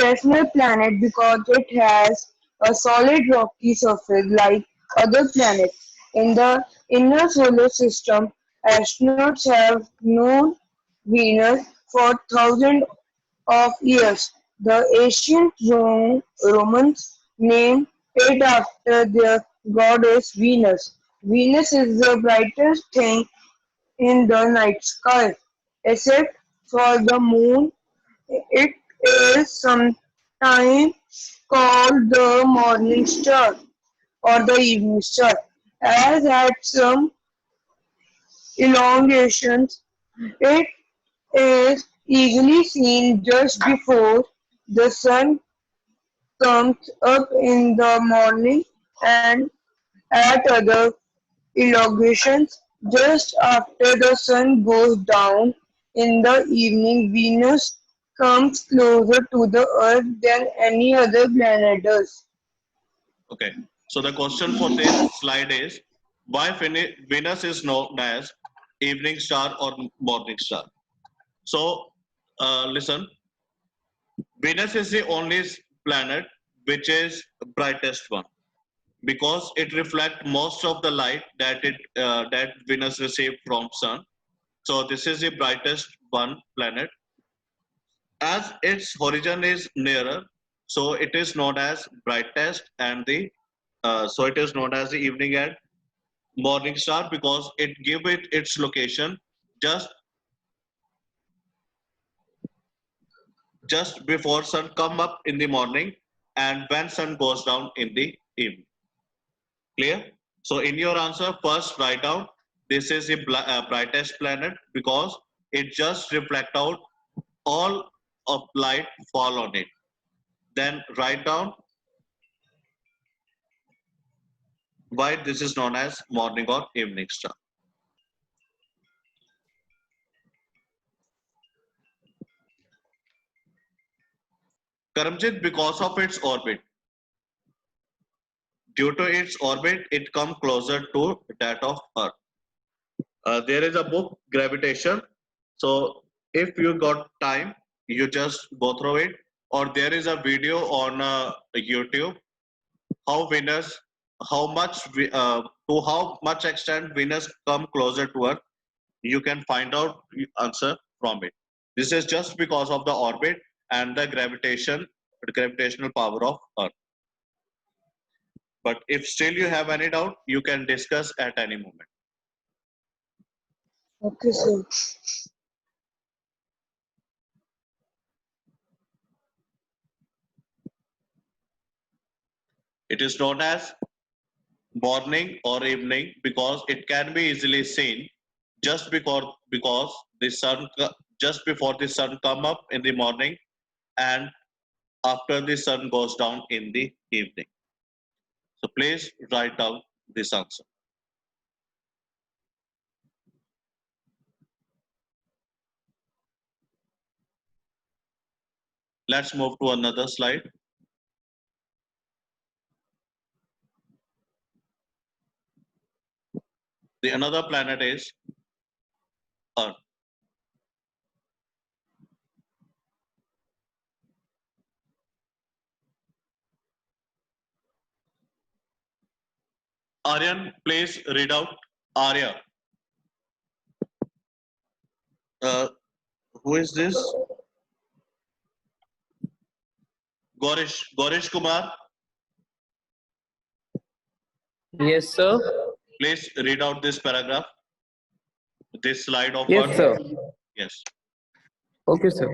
traditional planet because it has a solid rocky surface like other planets. In the inner solar system, astronauts have known Venus for thousands of years. The ancient Romans named it after their goddess Venus. Venus is the brightest thing in the night sky, except for the moon. It is sometimes called the morning star or the evening star, as had some elongations. It is easily seen just before the sun comes up in the morning and at other elongations just after the sun goes down in the evening. Venus comes closer to the Earth than any other planet does. Okay. So the question for this slide is why Venus is known as evening star or morning star. So listen, Venus is the only planet which is brightest one because it reflects most of the light that Venus received from Sun. So this is the brightest one planet. As its origin is nearer, so it is known as brightest and the so it is known as the evening and morning star because it give it its location just just before sun come up in the morning and when sun goes down in the evening. Clear? So in your answer, first write down this is the brightest planet because it just reflect out all of light fall on it. Then write down why this is known as morning or evening star. Karamjit, because of its orbit, due to its orbit, it comes closer to that of Earth. There is a book, Gravitation. So if you got time, you just go through it. Or there is a video on YouTube, how Venus, how much, to how much extent Venus come closer to Earth. You can find out the answer from it. This is just because of the orbit and the gravitational power of Earth. But if still you have any doubt, you can discuss at any moment. Okay, sir. It is known as morning or evening because it can be easily seen just because the sun just before the sun come up in the morning and after the sun goes down in the evening. So please write down this answer. Let's move to another slide. The another planet is Earth. Aryan, please read out. Arya. Uh, who is this? Gorish Kumar. Yes, sir. Please read out this paragraph, this slide of Yes, Earth. sir. Yes. Okay, sir.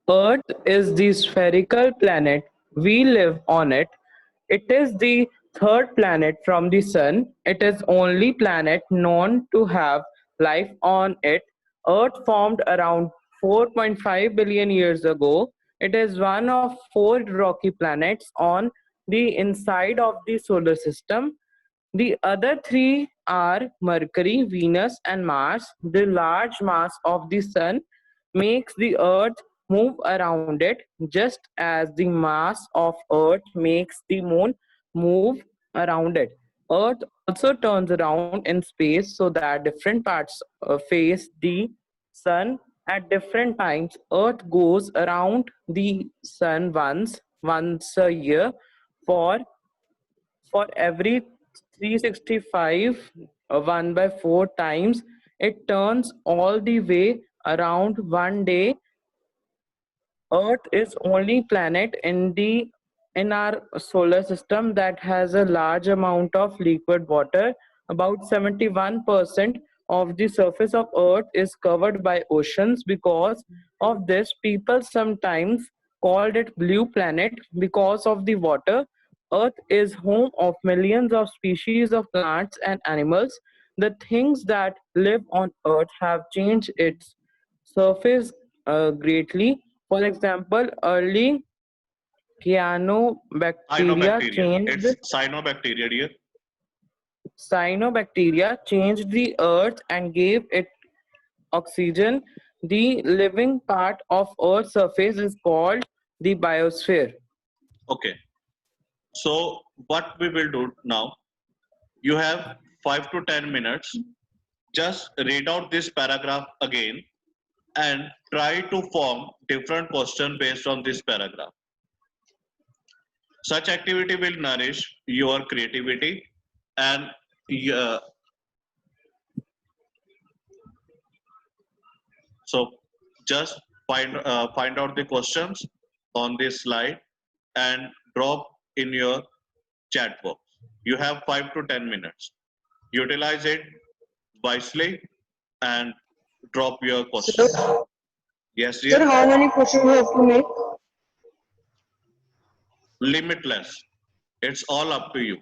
Earth is the spherical planet. We live on it. It is the third planet from the Sun. It is only planet known to have life on it. Earth formed around 4.5 billion years ago. It is one of four rocky planets on the inside of the solar system. The other three are Mercury, Venus, and Mars. The large mass of the Sun makes the Earth move around it, just as the mass of Earth makes the Moon move around it. Earth also turns around in space so that different parts face the Sun At different times, Earth goes around the sun once a year for every 365 1 by 4 times. It turns all the way around one day. Earth is only planet in our solar system that has a large amount of liquid water. About 71% of the surface of Earth is covered by oceans. Because of this, people sometimes called it blue planet because of the water. Earth is home of millions of species of plants and animals. The things that live on Earth have changed its surface greatly. For example, early Cyanobacteria. It's cyanobacteria, dear. cyanobacteria changed the earth and gave it oxygen. The living part of Earth's surface is called the biosphere. Okay. So what we will do now, you have 5 to 10 minutes. Just read out this paragraph again and try to form different question based on this paragraph. Such activity will nourish your creativity and uh, so just find out the questions on this slide and drop in your chat box. You have 5 to 10 minutes. Utilize it wisely and drop your Sir, questions. Yes, sir, dear. how many questions we have to make? Limitless. It's all up to you.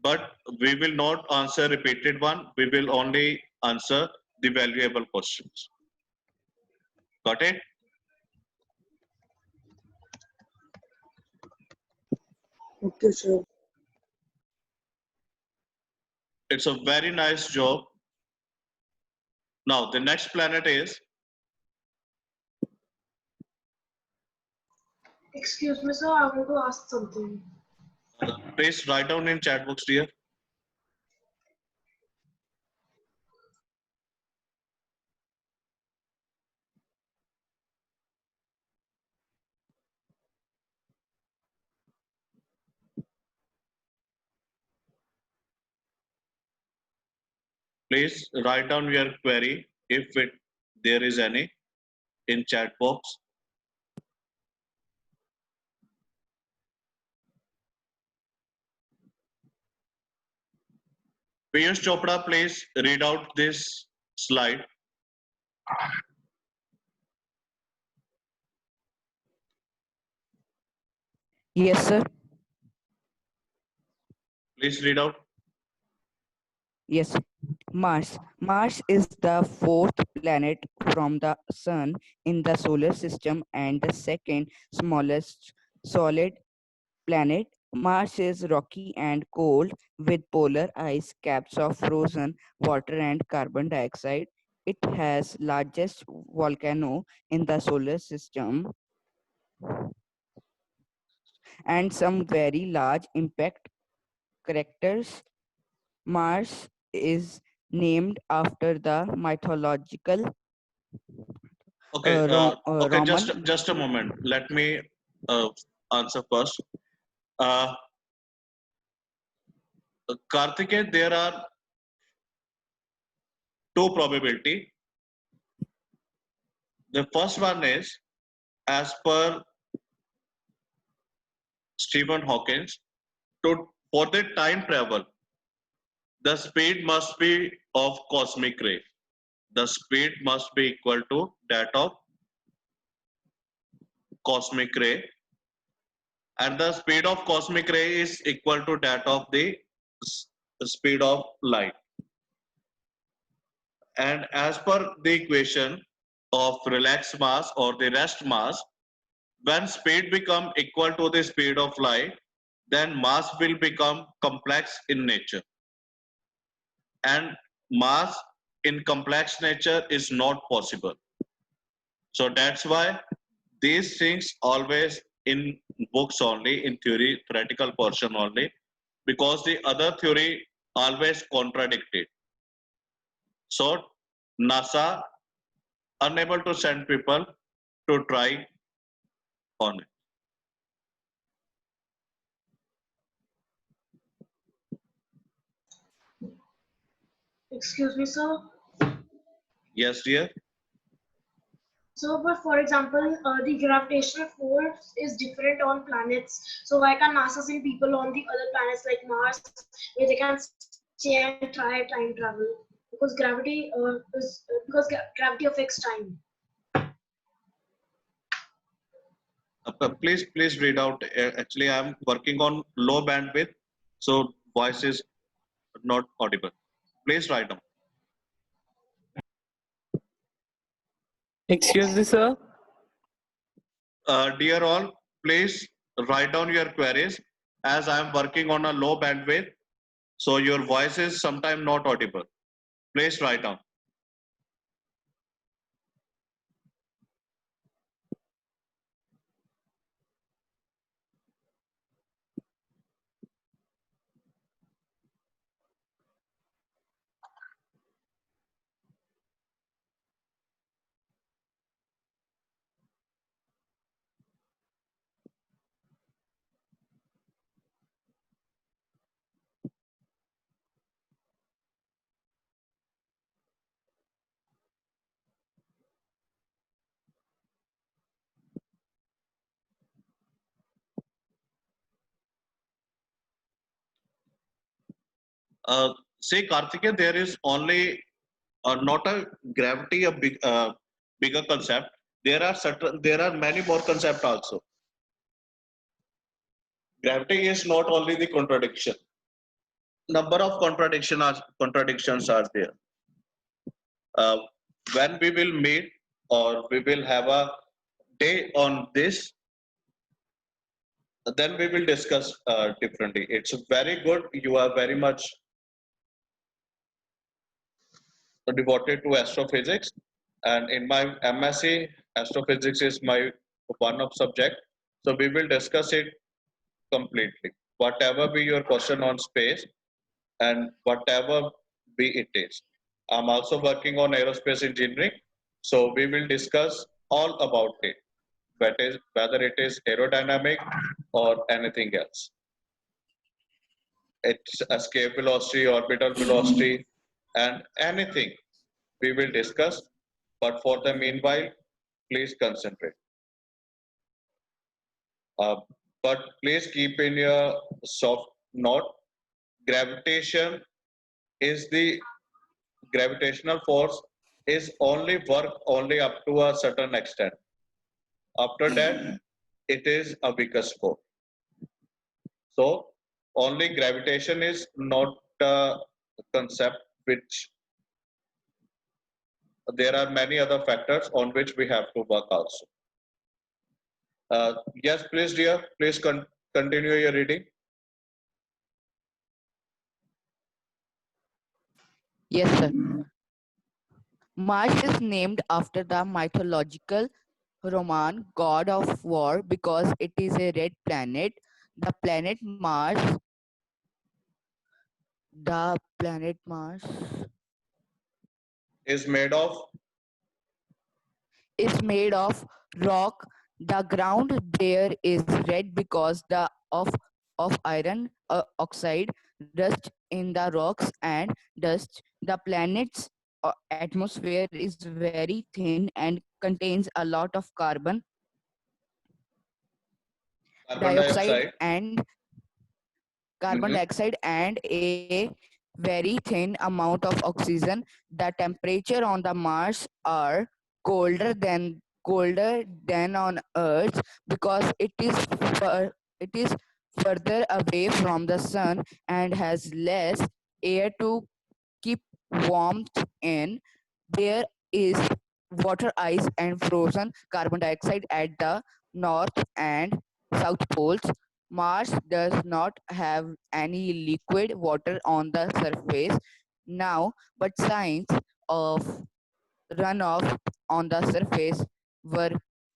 But we will not answer repeated one. We will only answer the valuable questions. Got it? Okay, sir. It's a very nice job. Now the next planet is, Excuse me, sir, I want to ask something. please write down in chat box, dear. Please write down your query if there is any in chat box. Piyush Chopra, please read out this slide. Yes, sir. Please read out. Yes. Mars. Mars is the fourth planet from the Sun in the solar system and the second smallest solid planet. Mars is rocky and cold with polar ice caps of frozen water and carbon dioxide. It has largest volcano in the solar system and some very large impact craters. Mars is named after the mythological Okay, okay, Roman. just a moment. Let me uh, answer first. Uh, Karthikeya, there are two probability. The first one is, as per Stephen Hawking, for the time travel, the speed must be of cosmic ray. The speed must be equal to that of cosmic ray, and the speed of cosmic ray is equal to that of the speed of light. And as per the equation of relaxed mass or the rest mass, when speed become equal to the speed of light, then mass will become complex in nature. And mass in complex nature is not possible. So that's why these things always in books only, in theory, theoretical portion only, because the other theory always contradicted. So NASA unable to send people to try on it. Excuse me, sir. Yes, dear. So, but for example, the gravitational force is different on planets. So, why can't NASA send people on the other planets like Mars, where they can stay and try time travel? Because gravity affects time. Please read out. Actually, I'm working on low bandwidth, so voice is not audible. Please write down. Excuse me, sir. Dear all, please write down your queries as I am working on a low bandwidth, so your voice is sometimes not audible. Please write down. Say Karthike, there is only not a gravity, a bigger concept. There are many more concepts also. Gravity is not only the contradiction. Number of contradictions are there. Uh, when we will meet or we will have a day on this, then we will discuss differently. It's very good. You are very much devoted to astrophysics, and in my MSc, astrophysics is my one of subject. So we will discuss it completely. Whatever be your question on space and whatever be it is. I'm also working on aerospace engineering, so we will discuss all about it, whether it is aerodynamic or anything else. It's escape velocity, orbital velocity, and anything we will discuss. But for the meanwhile, please concentrate. Uh, but please keep in your soft note, gravitation is the gravitational force is only work only up to a certain extent. After that, it is a weakest force. So only gravitation is not a concept which there are many other factors on which we have to work also. Yes, please, dear, please continue your reading. Yes, sir. Mars is named after the mythological Roman god of war because it is a red planet. The planet Mars, the planet Mars Is made of is made of rock. The ground there is red because of iron oxide, dust in the rocks and dust. The planet's atmosphere is very thin and contains a lot of carbon dioxide dioxide. and carbon Mhm. dioxide and a very thin amount of oxygen. The temperature on the Mars are colder than on Earth because it is further away from the sun and has less air to keep warmth in. There is water ice and frozen carbon dioxide at the north and south poles. Mars does not have any liquid water on the surface now, but signs of runoff on the surface were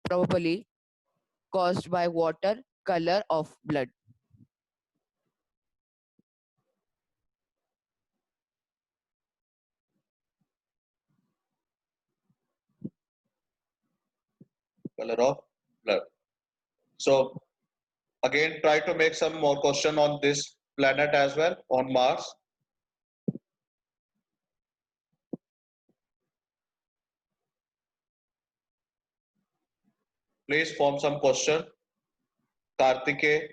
probably caused by water color of blood. color of blood. So again, try to make some more question on this planet as well, on Mars. Please form some question. Kartike,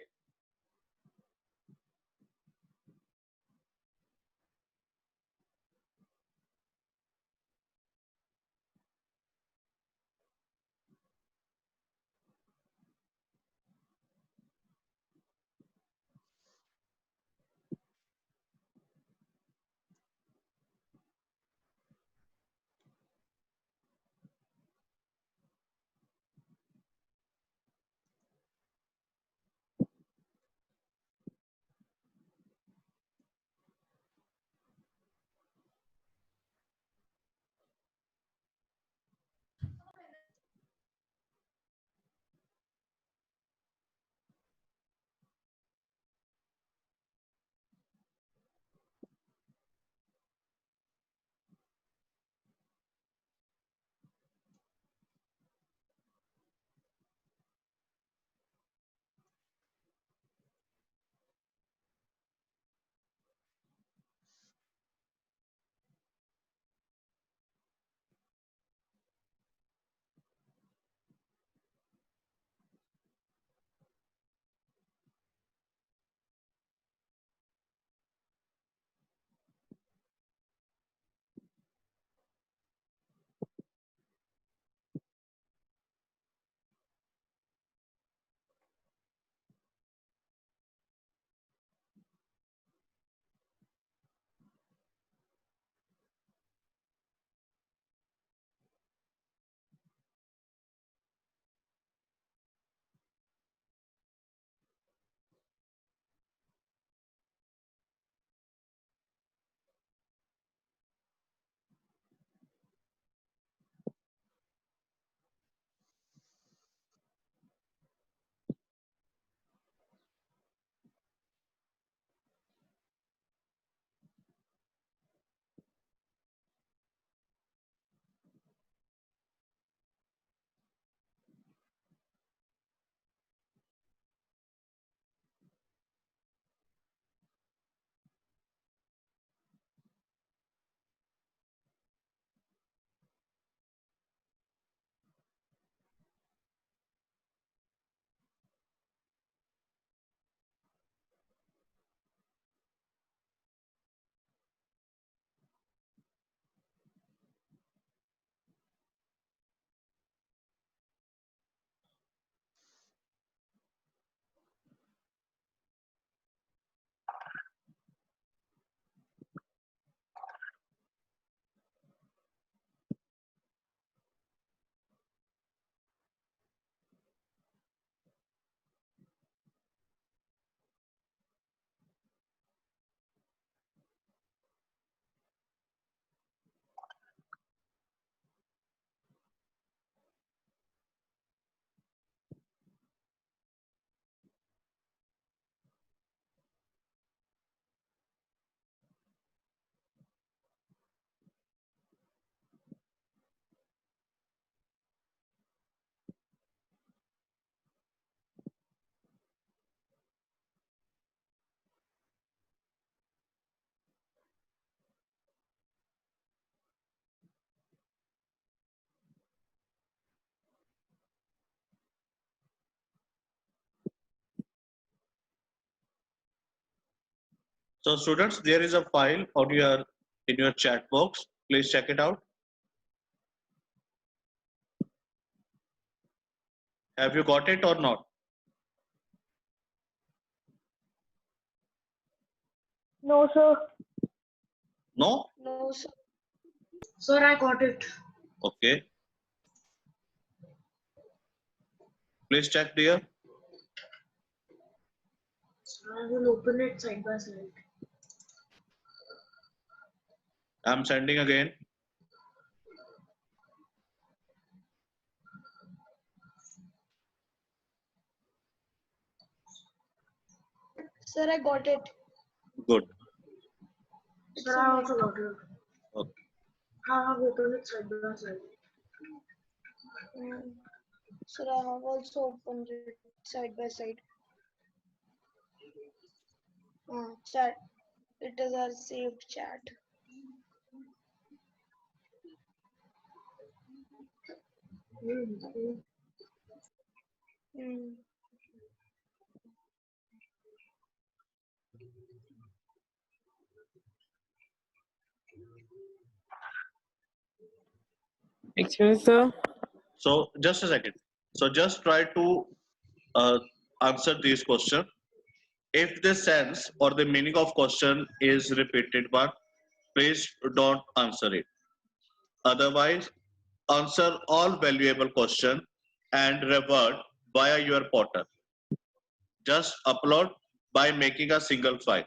so students, there is a file on your in your chat box. Please check it out. Have you got it or not? No, sir. No? No, sir. Sir, I got it. Okay. Please check dear. I will open it side by side. I'm sending again. Sir, I got it. Good. Sir, I also got it. Okay. I have opened it side by side. Sir, I have also opened it side by side. Chat. It is our saved chat. Hmm. Excuse me, sir. So just a second. So just try to uh, answer this question. If the sense or the meaning of question is repeated one, please don't answer it. Otherwise, answer all valuable question and revert via your portal. Just upload by making a single file,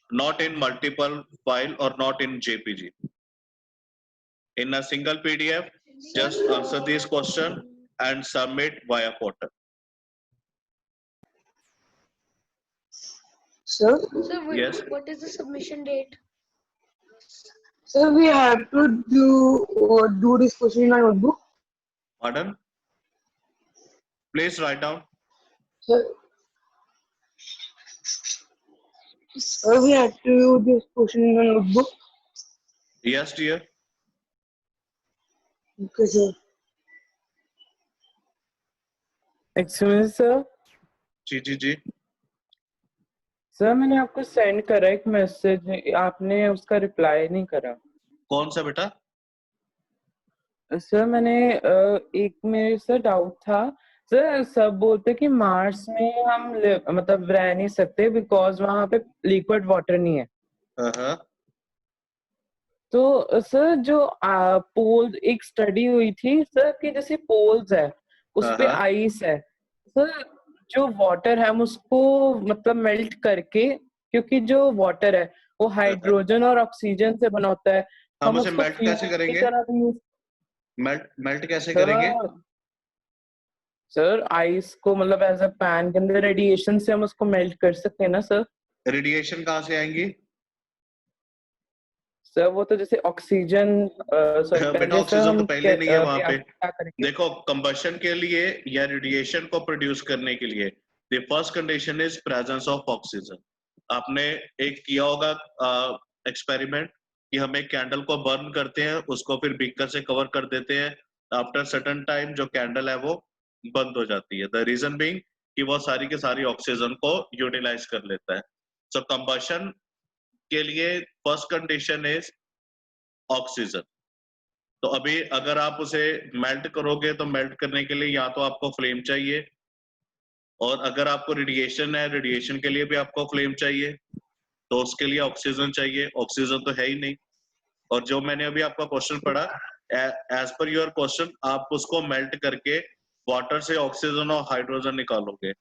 not in multiple file or not in JPG. In a single PDF, just answer this question and submit via portal. Sir, Sir, Yes. what is the submission date? sir, we have to do this question in my notebook. Pardon? Please write down. Sir, we have to do this question in my notebook. Yes, dear. Okay, sir. Excuse me, sir. Ji. Sir मैंने आपको send करा एक message, आपने उसका reply नहीं करा। कौन सा बेटा? सर मैंने एक मेरे से डाउट था सर, सब बोलते कि मार्स में हम मतलब रह नहीं सकते बिकॉज वहां पे लिक्विड वाटर नहीं है। हाँ। तो सर जो पोल एक स्टडी हुई थी सर कि जैसे पोल्स है उस पे आइस है सर, जो वाटर है हम उसको मतलब मेल्ट करके, क्योंकि जो वाटर है वो हाइड्रोजन और ऑक्सीजन से बना होता है, हम हम उसे उसको मेल्ट फ्यूल कैसे की करेंगे? तरह भी यूज मेल्ट कैसे करेंगे? सर आइस को मतलब एज अ पैन के अंदर रेडिएशन से हम उसको मेल्ट कर सकते हैं ना सर? रेडिएशन कहाँ से आएंगी? सर वो तो जैसे ऑक्सीजन बेटा ऑक्सीजन तो पहले नहीं है वहां पे। क्या करेंगे? देखो कंबशन के लिए या रेडिएशन को प्रोड्यूस करने के लिए the first condition is presence of oxygen. आपने एक किया होगा एक्सपेरिमेंट कि हम एक कैंडल को बर्न करते हैं, उसको फिर बीकर से कवर कर देते हैं, आफ्टर सर्टेन टाइम जो कैंडल है वो बंद हो जाती है। द रीजन बीइंग कि वो सारी की सारी ऑक्सीजन को यूटिलाइज कर लेता है। सो कंबशन के लिए फर्स्ट कंडीशन इज ऑक्सीजन। तो अभी अगर आप उसे मेल्ट करोगे तो मेल्ट करने के लिए या तो आपको फ्लेम चाहिए, और अगर आपको रेडिएशन है, रेडिएशन के लिए भी आपको फ्लेम चाहिए, तो उसके लिए ऑक्सीजन चाहिए। ऑक्सीजन तो है ही नहीं। और जो मैंने अभी आपका क्वेश्चन पढ़ा, एज पर योर क्वेश्चन आप उसको मेल्ट करके वाटर से ऑक्सीजन और हाइड्रोजन निकालोगे।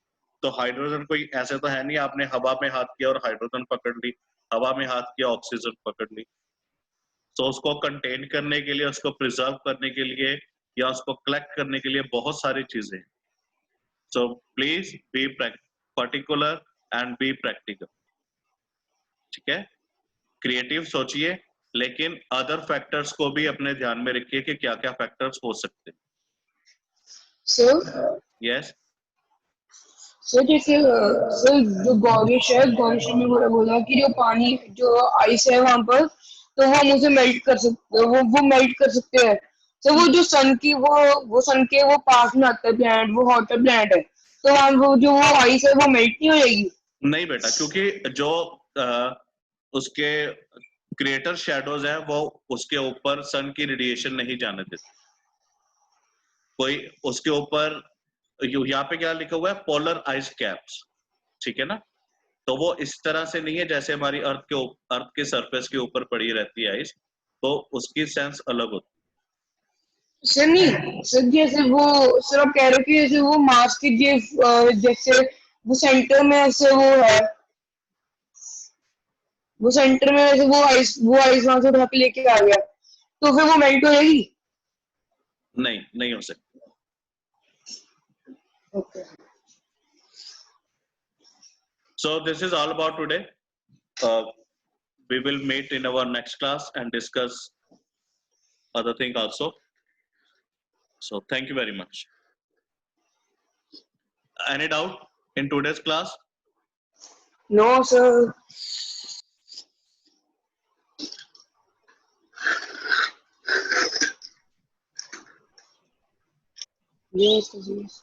तो हाइड्रोजन कोई ऐसे तो है नहीं आपने हवा में हाथ किया और हाइड्रोजन पकड़ ली, हवा में हाथ किया ऑक्सीजन पकड़ ली। तो उसको कंटेन करने के लिए, उसको प्रिजर्व करने के लिए या उसको कलेक्ट करने के लिए बहुत सारी चीजें हैं। So please be particular and be practical. ठीक है, क्रिएटिव सोचिए, लेकिन अदर फैक्टर्स को भी अपने ध्यान में रखिए कि क्या क्या फैक्टर्स हो सकते हैं। सर, यस सर जैसे सर जो गौरी शहर में बोला कि जो पानी जो आइस है वहां पर, तो वो हम उसे मेल्ट कर सकते, वो मेल्ट कर सकते हैं। तो वो जो सन की वो सन के वो पास में आता है प्लैनेट, वो हॉटर प्लैनेट है, तो वहाँ वो आइस है वो मेल्ट नहीं हो जाएगी? नहीं बेटा, क्योंकि जो उसके क्रिएटर शैडोज हैं वो उसके ऊपर सन की रेडिएशन नहीं जाने देते। कोई उसके ऊपर यहाँ पे क्या लिखा हुआ है, पोलर आइस कैप्स, ठीक है ना। तो वो इस तरह से नहीं है जैसे हमारी अर्थ के सरफेस के ऊपर पड़ी रहती है आइस, तो उसकी सेंस अलग होती सर नहीं सर, जैसे वो सर आप कह रहे हो कि जैसे वो मार्स के जैसे वो सेंटर में ऐसे वो है, वो सेंटर में ऐसे वो आइस वहां से उठा के लेके आ गया, तो फिर वो मेल्ट हो जाएगी? है। नहीं हो सकती। Okay. So this is all about today. We will meet in our next class and discuss other thing also. So thank you very much. Any doubt in today's class? No, sir. Yes, yes.